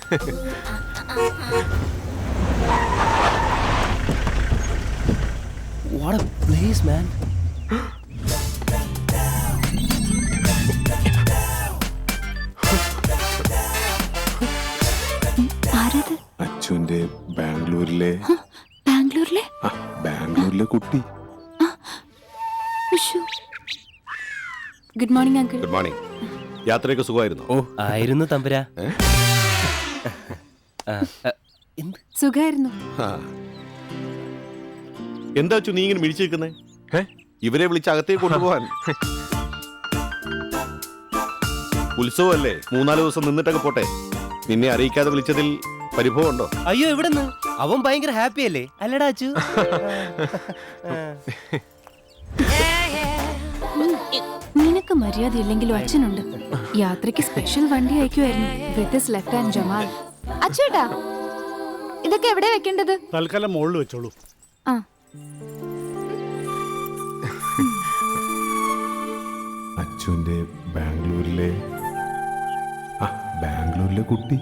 What a place, man. ആരത്? അച്ഛൻ്റെ ബാംഗ്ലൂരിലെ ബാംഗ്ലൂരിലെ ബാംഗ്ലൂരിലെ കുട്ടി. Good morning uncle. Good morning. യാത്രയൊക്കെ സുഖമായിരുന്നു? ഓ ആയിരുന്നു തമ്പുരാ. സുഖായിരുന്നു. എന്താ അച്ചു നീ ഇങ്ങനെ മിഴിച്ചു നിൽക്കുന്നേ? ഇവരെ വിളിച്ച് അകത്തേക്ക് കൊണ്ടുപോകാൻ. ഉത്സവമല്ലേ, 3-4 ദിവസം നിന്നിട്ടൊക്കെ പോട്ടെ. നിന്നെ അറിയിക്കാതെ വിളിച്ചതിൽ പരിഭവം ഉണ്ടോ? അയ്യോ എവിടെന്ന്? അവൻ ഭയങ്കര ഹാപ്പി അല്ലേ? അല്ലടാ അച്ചു. നിനക്ക് മര്യാദ ഇല്ലെങ്കിലും അച്ഛനുണ്ട്. യാത്രയ്ക്ക് സ്പെഷ്യൽ വണ്ടി അയക്കുമായിരുന്നു. With his left hand Jamal. അച്ചുട്ടാ, ഇതൊക്കെ എവിടെ വെക്കേണ്ടത്? തൽക്കാലം മുകളിൽ വെച്ചോളൂ. ആ, അച്ഛൻ്റെ ബാംഗ്ലൂരിലെ ബാംഗ്ലൂരിലെ കുട്ടി.